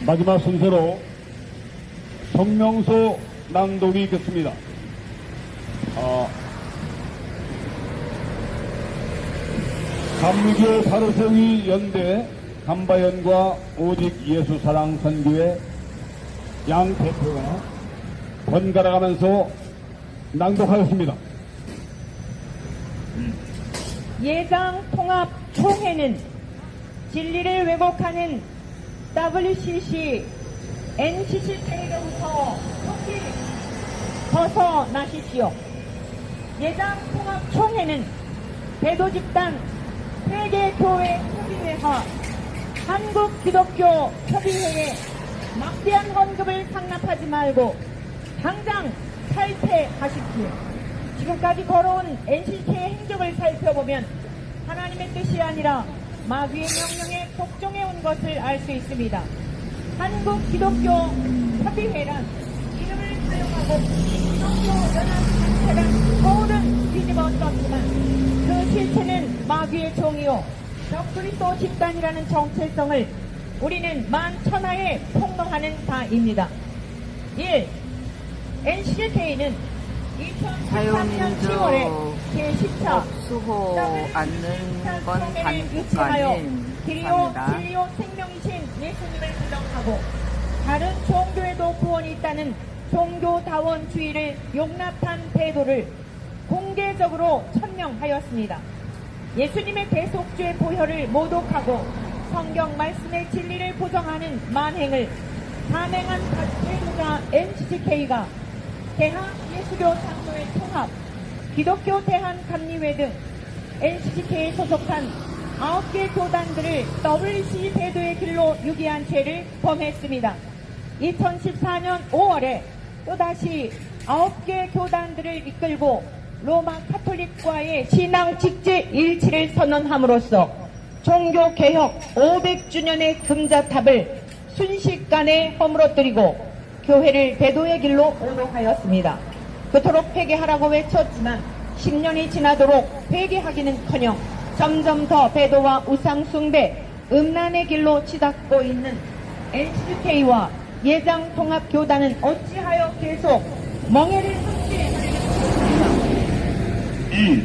마지막 순서로 성명서 낭독이 있겠습니다. 감리교 바로세우기 연대 감바연과 오직 예수 사랑 선교회 양 대표가 번갈아 가면서 낭독하였습니다. 예장 통합 총회는 진리를 왜곡하는 WCC, NCCK로부터 속히 벗어나십시오. 예장 통합 총회는 배도 집단 세계교회 협의회와 한국기독교 협의회에 막대한 헌금을 상납하지 말고 당장 탈퇴하십시오. 지금까지 걸어온 NCC의 행적을 살펴보면 하나님의 뜻이 아니라 마귀의 명령에 복종해온 것을 알 수 있습니다. 한국기독교 협의회란 이름을 사용하고 기독교연합단체란 거울은 뒤집어 썼지만 그 실체는 마귀의 종이요 적그리스도 집단이라는 정체성을 우리는 만천하에 폭로하는 바입니다. 1. NCK는 2013년 10월에 제10차 수호 않는 건 반국가님 길이요 감사합니다. 진리요 생명이신 예수님을 부정하고 다른 종교에도 구원이 있다는 종교다원주의를 용납한 태도를 공개적으로 천명하였습니다. 예수님의 대속죄 보혈을 모독하고 성경 말씀의 진리를 부정하는 만행을 감행한 대무자 NCCK가 대한예수교 장로회 통합, 기독교 대한감리회 등 NCCK에 소속한 9개 교단들을 WCC 제도의 길로 유기한 죄를 범했습니다. 2014년 5월에 또다시 9개 교단들을 이끌고 로마 카톨릭과의 신앙 직제 일치를 선언함으로써 종교개혁 500주년의 금자탑을 순식간에 허물어뜨리고 교회를 배도의 길로 오도하였습니다. 그토록 회개하라고 외쳤지만 10년이 지나도록 회개하기는커녕 점점 더 배도와 우상숭배, 음란의 길로 치닫고 있는 NCK와 예장통합교단은 어찌하여 계속 멍해를 삼지? 2.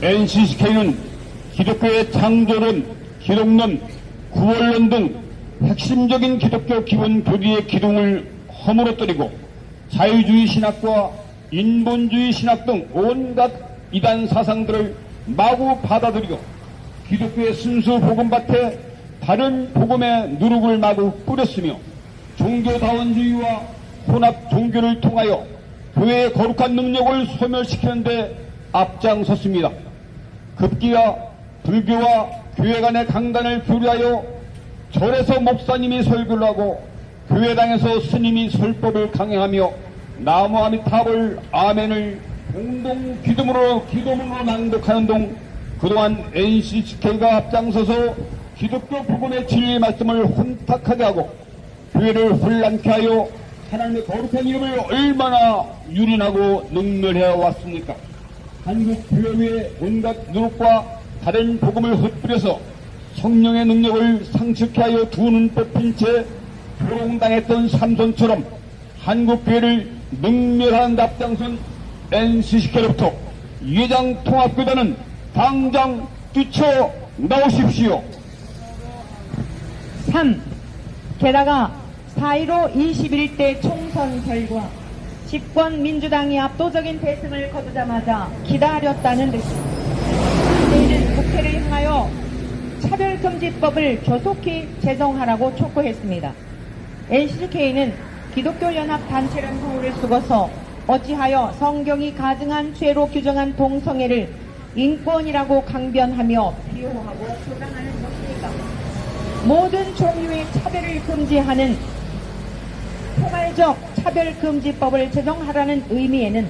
NCCK는 기독교의 창조론, 기독론, 구원론 등 핵심적인 기독교 기본 교리의 기둥을 허물어뜨리고 자유주의 신학과 인본주의 신학 등 온갖 이단 사상들을 마구 받아들이고 기독교의 순수 복음밭에 다른 복음의 누룩을 마구 뿌렸으며 종교다원주의와 혼합 종교를 통하여 교회의 거룩한 능력을 소멸시키는 데 앞장섰습니다. 급기야 불교와 교회 간의 강단을 교류하여 절에서 목사님이 설교를 하고 교회당에서 스님이 설법을 강행하며 나무아미타불 아멘을 공동 기도문으로 낭독하는 등 그동안 NCCK가 앞장서서 기독교 복음의 진리 말씀을 혼탁하게 하고 교회를 혼란케 하여 하나님의 거룩한 이름을 얼마나 유린하고 능멸해 왔습니까? 한국 교회의 온갖 누룩과 다른 복음을 흩뿌려서 성령의 능력을 상측해 하여 두 눈 뽑힌 채 조롱당했던 삼손처럼 한국 교회를 능멸하는 앞장선 NCCK로부터 예장통합교단은 당장 뛰쳐나오십시오. 3. 게다가 4.15 21대 총선 결과 집권 민주당이 압도적인 대승을 거두자마자 기다렸다는 듯이 내일은 국회를 향하여 차별금지법을 조속히 제정하라고 촉구했습니다. NCCK는 기독교연합단체라는 호를 쓰고서 어찌하여 성경이 가증한 죄로 규정한 동성애를 인권이라고 강변하며 비호하고 주장하는 것입니까? 모든 종류의 차별을 금지하는 포괄적 차별금지법을 제정하라는 의미에는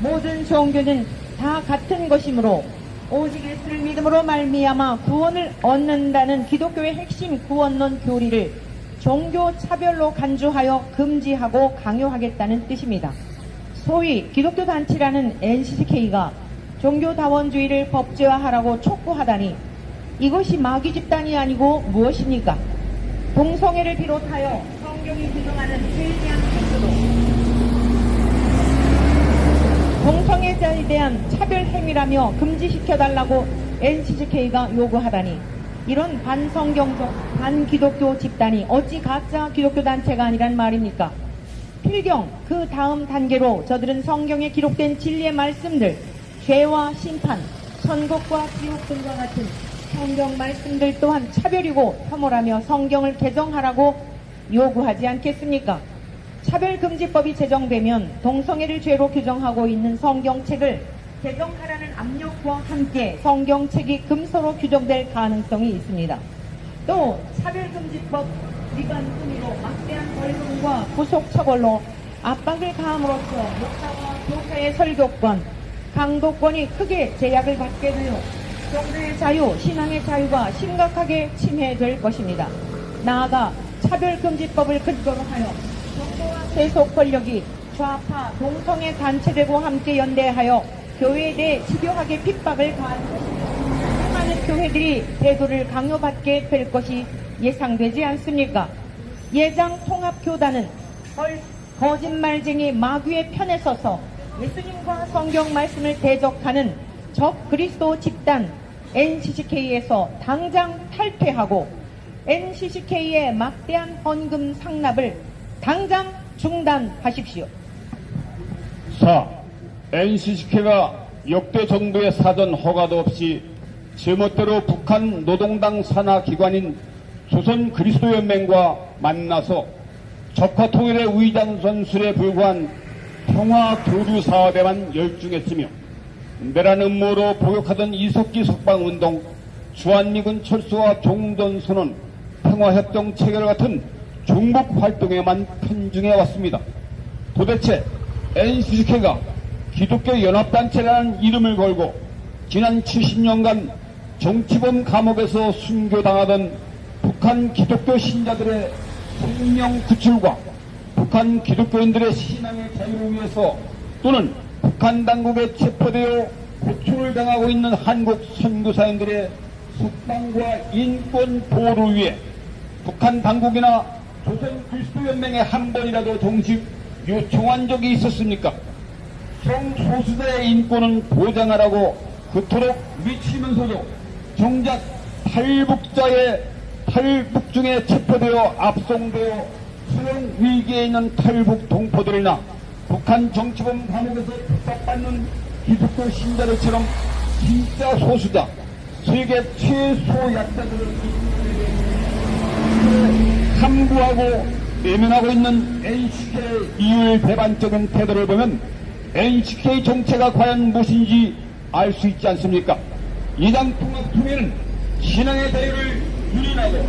모든 종교는 다 같은 것이므로 오직 예수를 믿음으로 말미암아 구원을 얻는다는 기독교의 핵심 구원론 교리를 종교 차별로 간주하여 금지하고 강요하겠다는 뜻입니다. 소위 기독교 단체라는 NCCK가 종교다원주의를 법제화하라고 촉구하다니 이것이 마귀 집단이 아니고 무엇입니까? 동성애를 비롯하여 성경이 규정하는 세세한 것으로 동성애자에 대한 차별 행위라며 금지시켜달라고 NCCK가 요구하다니, 이런 반성경적 반기독교 집단이 어찌 가짜 기독교 단체가 아니란 말입니까? 필경 그 다음 단계로 저들은 성경에 기록된 진리의 말씀들, 죄와 심판, 천국과 지옥 등과 같은 성경 말씀들 또한 차별이고 혐오라며 성경을 개정하라고 요구하지 않겠습니까? 차별금지법이 제정되면 동성애를 죄로 규정하고 있는 성경책을 개정하라는 압력과 함께 성경책이 금서로 규정될 가능성이 있습니다. 또 차별금지법 위반 혐의로 막대한 벌금과 구속 처벌로 압박을 가함으로써 목사와 교사의 설교권, 강도권이 크게 제약을 받게 되어 종교의 자유, 신앙의 자유가 심각하게 침해될 것입니다. 나아가 차별금지법을 근거로 하여 정부와 세속 권력이 좌파 동성애 단체들과 함께 연대하여 교회에 대해 집요하게 핍박을 가하는 것입니다. 많은 교회들이 대도를 강요받게 될 것이 예상되지 않습니까? 예장통합교단은 거짓말쟁이 마귀의 편에 서서 예수님과 성경 말씀을 대적하는 적 그리스도 집단 NCCK에서 당장 탈퇴하고 NCCK의 막대한 헌금 상납을 당장 중단하십시오. 4. NCCK가 역대 정부의 사전 허가도 없이 제멋대로 북한 노동당 산하 기관인 조선 그리스도연맹과 만나서 적화 통일의 의장선술에 불과한 평화 교류 사업에만 열중했으며, 내란 음모로 보격하던 이석기 석방운동, 주한미군 철수와 종전선언, 평화협정 체결 같은 종북 활동에만 편중해 왔습니다. 도대체 NCCK가 기독교 연합단체라는 이름을 걸고 지난 70년간 정치범 감옥에서 순교당하던 북한 기독교 신자들의 생명 구출과 북한 기독교인들의 신앙의 자유를 위해서, 또는 북한 당국에 체포되어 고초를 당하고 있는 한국 선교사님들의 석방과 인권 보호를 위해 북한 당국이나 조선 그리스도연맹에 한 번이라도 정식 요청한 적이 있었습니까? 성소수자의 인권은 보장하라고 그토록 외치면서도 정작 탈북 중에 체포되어 압송되어 수용 위기에 있는 탈북 동포들이나 북한 정치범 감옥에서 핍박받는 기독교 신자들처럼 진짜 소수자, 세계 최소 약자들을 함구하고 내면하고 있는 NCK의 이율배반적인 태도를 보면 NCK 정체가 과연 무엇인지 알 수 있지 않습니까? 이당통합통일은 신앙의 자유를 유린하고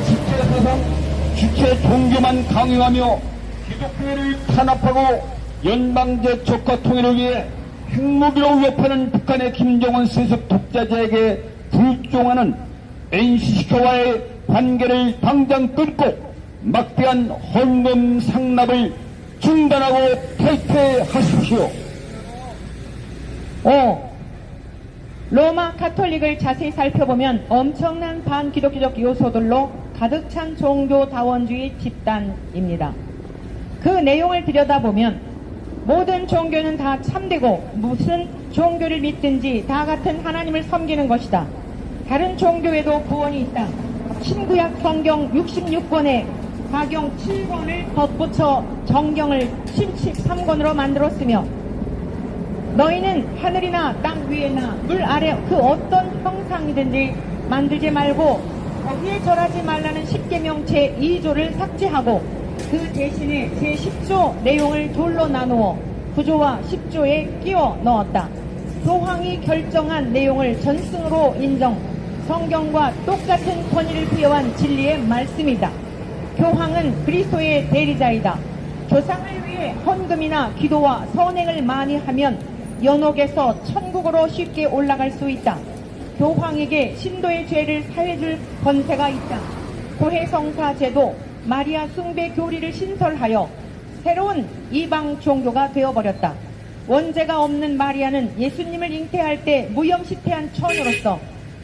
주체사상, 주체 종교만 강요하며 기독교를 탄압하고 연방제 적화 통일을 위해 핵무기로 위협하는 북한의 김정은 세습 독자자에게 불종하는 NCCK와의 관계를 당장 끊고 막대한 헌금 상납을 중단하고 탈퇴하십시오. 로마 가톨릭을 자세히 살펴보면 엄청난 반기독교적 요소들로 가득 찬 종교다원주의 집단입니다. 그 내용을 들여다보면 모든 종교는 다 참되고 무슨 종교를 믿든지 다 같은 하나님을 섬기는 것이다. 다른 종교에도 구원이 있다. 신구약 성경 66권에 가경 7권을 덧붙여 정경을 73권으로 만들었으며, 너희는 하늘이나 땅 위에나 물 아래 그 어떤 형상이든지 만들지 말고 거기에 절하지 말라는 10계명 제2조를 삭제하고 그 대신에 제10조 내용을 둘로 나누어 9조와 10조에 끼워 넣었다. 교황이 결정한 내용을 전승으로 인정, 성경과 똑같은 권위를 부여한 진리의 말씀이다. 교황은 그리스도의 대리자이다. 조상을 위해 헌금이나 기도와 선행을 많이 하면 연옥에서 천국으로 쉽게 올라갈 수 있다. 교황에게 신도의 죄를 사해줄 권세가 있다. 고해성사 제도, 마리아 숭배 교리를 신설하여 새로운 이방 종교가 되어버렸다. 원죄가 없는 마리아는 예수님을 잉태할 때 무염시태한 처녀로서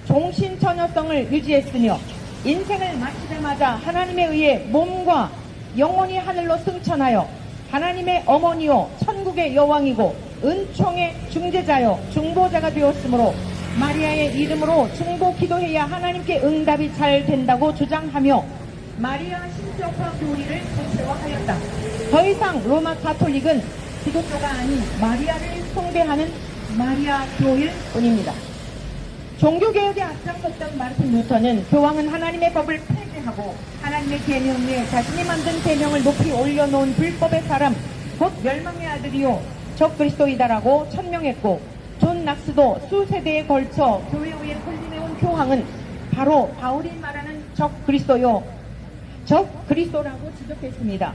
종신처녀성을 유지했으며 인생을 마치자마자 하나님에 의해 몸과 영혼이 하늘로 승천하여 하나님의 어머니요 천국의 여왕이고 은총의 중재자요 중보자가 되었으므로 마리아의 이름으로 중보 기도해야 하나님께 응답이 잘 된다고 주장하며 마리아 신격화 교리를 구체화하였다. 더 이상 로마 가톨릭은 기독교가 아닌 마리아를 숭배하는 마리아 교일 뿐입니다. 종교개혁에 앞장섰던 마르틴 루터는 교황은 하나님의 법을 폐지하고 하나님의 계명 위에 자신이 만든 계명을 높이 올려놓은 불법의 사람, 곧 멸망의 아들이요 적그리스도이다라고 천명했고, 존 낙스도 수세대에 걸쳐 교회 위에 군림해온 교황은 바로 바울이 말하는 적그리스도라고 지적했습니다.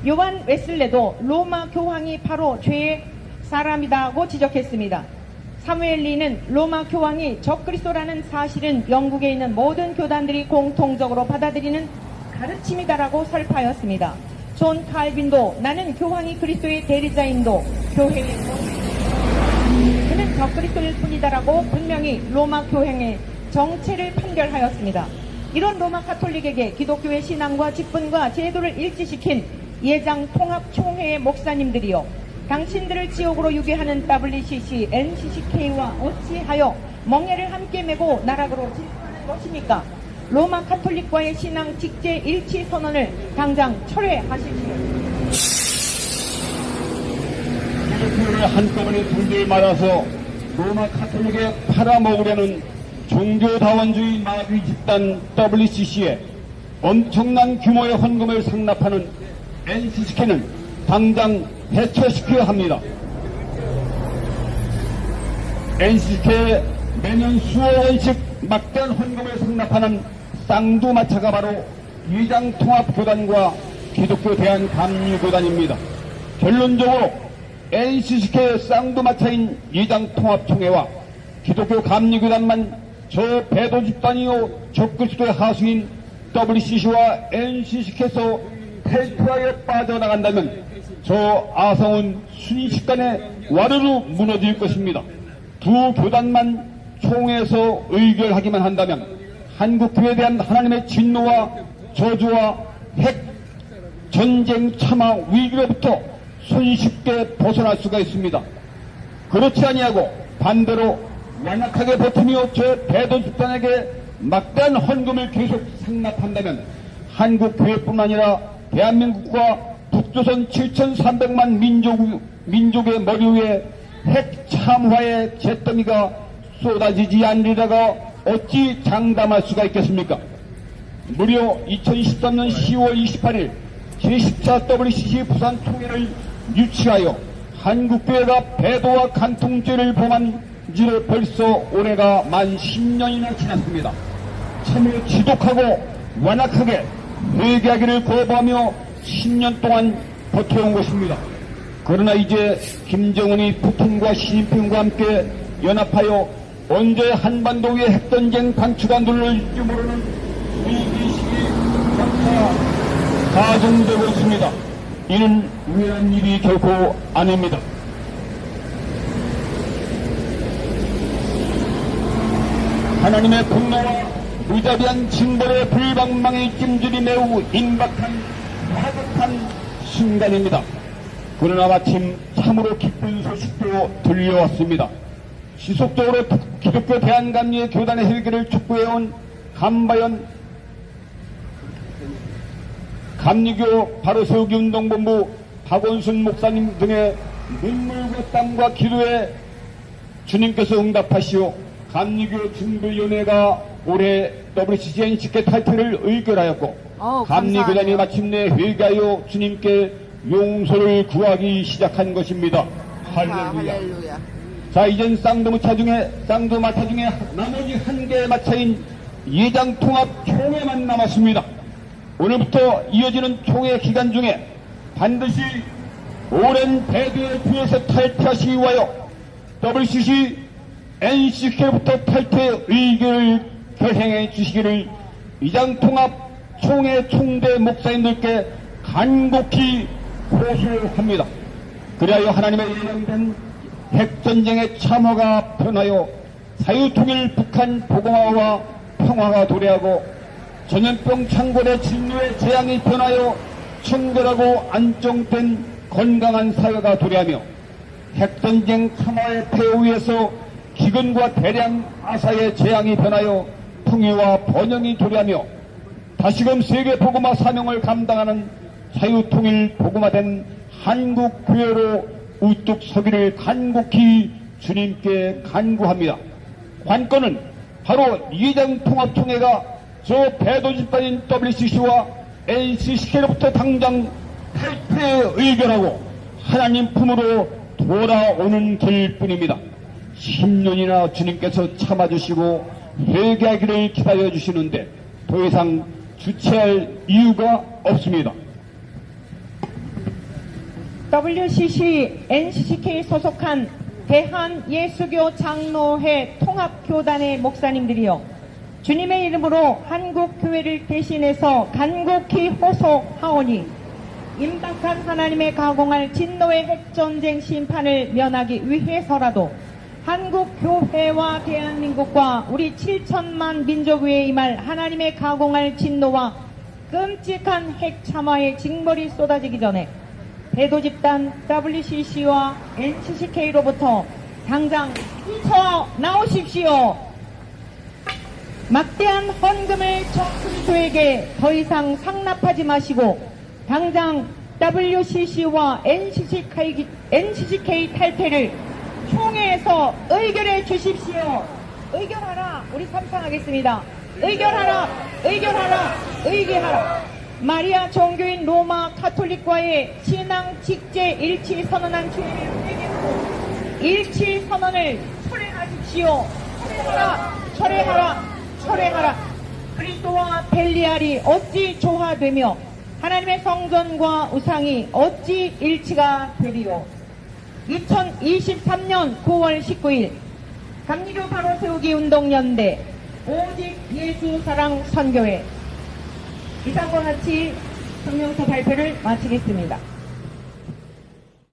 요한 웨슬레도 로마 교황이 바로 죄의 사람이다고 지적했습니다. 사무엘 리는 로마 교황이 적그리스도라는 사실은 영국에 있는 모든 교단들이 공통적으로 받아들이는 가르침이다라고 설파하였습니다. 존 칼빈도 나는 교황이 그리스도의 대리자인도 교회의 그는 적그리스도일 뿐이다라고 분명히 로마 교황의 정체를 판결하였습니다. 이런 로마 가톨릭에게 기독교의 신앙과 직분과 제도를 일치시킨 예장 통합총회의 목사님들이요 당신들을 지옥으로 유괴하는 WCC, NCCK와 어찌하여 멍에를 함께 메고 나락으로 진출하는 것입니까? 로마 가톨릭과의 신앙 직제 일치 선언을 당장 철회하십시오. 기독교를 한꺼번에 둘둘 말아서 로마 가톨릭에 팔아먹으려는 종교다원주의 마귀 집단 WCC에 엄청난 규모의 헌금을 상납하는 NCCK는 당장 해체시켜야 합니다. NCCK에 매년 수억 원씩 막대한 헌금을 상납하는 쌍두마차가 바로 위장통합교단과 기독교 대한감리교단입니다. 결론적으로 NCCK 쌍두마차인 위장통합총회와 기독교 감리교단만 저 배도 집단이요 적그리스도의 하수인 WCC와 NCCK에서 펠트라에 빠져나간다면 저 아성은 순식간에 와르르 무너질 것입니다. 두 교단만 총회에서 의결하기만 한다면 한국교회에 대한 하나님의 진노와 저주와 핵 전쟁 참화 위기로부터 손쉽게 벗어날 수가 있습니다. 그렇지 아니하고 반대로 완악하게 버티며 저 배도 집단에게 막대한 헌금을 계속 상납한다면 한국교회뿐만 아니라 대한민국과 북조선 7,300만 민족의 머리 위에 핵 참화의 잿더미가 쏟아지지 않으리다가 어찌 장담할 수가 있겠습니까? 무려 2023년 10월 28일 제14 WCC 부산 총회를 유치하여 한국교회가 배도와 간통죄를 범한 지로 벌써 올해가 만 10년이나 지났습니다. 참으로 지독하고 완악하게 회개하기를 거부하며 10년 동안 버텨온 것입니다. 그러나 이제 김정은이 푸틴과 시진핑과 함께 연합하여 언제 한반도 위에 핵전쟁 단추가 눌러질지 모르는 위기식이 점차 가중되고 있습니다. 이는 우연한 일이 결코 아닙니다. 하나님의 분노와 무자비한 징벌의 불방망이 찜질이 매우 임박한 화급한 순간입니다. 그러나 마침 참으로 기쁜 소식도 들려왔습니다. 지속적으로 기독교 대한감리의 교단의 회개를 촉구해온 감바연 감리교 바로세우기 운동본부 박원순 목사님 등의 눈물과 땀과 기도에 주님께서 응답하시오 감리교 준비위원회가 올해 WCC NCK 탈퇴를 의결하였고 감리교단이 마침내 회개하여 주님께 용서를 구하기 시작한 것입니다. 할렐루야. 자, 이젠 쌍두마차 중에 나머지 한 개의 마차인 예장통합 총회만 남았습니다. 오늘부터 이어지는 총회 기간 중에 반드시 오랜 배도의 부에서 탈퇴하시기 위하여 WCC NCK부터 탈퇴 의결을 결행해 주시기를 이장통합 총회 총대 목사님들께 간곡히 호소합니다. 그리하여 하나님의 예정된 핵전쟁의 참화가 변하여 자유통일 북한 복음화와 평화가 도래하고 전염병 창궐의 진료의 재앙이 변하여 청결하고 안정된 건강한 사회가 도래하며 핵전쟁 참화의 폐허 위에서 기근과 대량 아사의 재앙이 변하여 풍요와 번영이 도래하며 다시금 세계 복음화 사명을 감당하는 자유통일 복음화된 한국교회로 우뚝 서기를 간곡히 주님께 간구합니다. 관건은 바로 이장통합총회가 저 배도집단인 WCC와 NCCK로부터 당장 탈퇴 의결하고 하나님 품으로 돌아오는 길뿐입니다. 10년이나 주님께서 참아주시고 회개하기를 기다려주시는데 더 이상 주체할 이유가 없습니다. WCC, NCCK 소속한 대한예수교 장로회 통합교단의 목사님들이여 주님의 이름으로 한국교회를 대신해서 간곡히 호소하오니 임박한 하나님의 가공할 진노의 핵전쟁 심판을 면하기 위해서라도 한국교회와 대한민국과 우리 7천만 민족위에 임할 하나님의 가공할 진노와 끔찍한 핵참화의 징벌이 쏟아지기 전에 배도집단 WCC와 NCCK로부터 당장 뛰쳐나오십시오. 막대한 헌금을 적금주에게 더 이상 상납하지 마시고 당장 WCC와 NCCK 탈퇴를 총회에서 의결해 주십시오. 의결하라. 우리 삼창하겠습니다. 의결하라. 의결하라. 의결하라. 마리아 종교인 로마 카톨릭과의 신앙 직제 일치 선언한 주의를 회개하고 일치 선언을 철회하십시오. 철회하라. 철회하라. 철회하라. 그리스도와 벨리알이 어찌 조화되며 하나님의 성전과 우상이 어찌 일치가 되리요. 2023년 9월 19일 감리교 바로 세우기 운동연대 오직 예수 사랑 선교회 이상과 같이 성명서 발표를 마치겠습니다.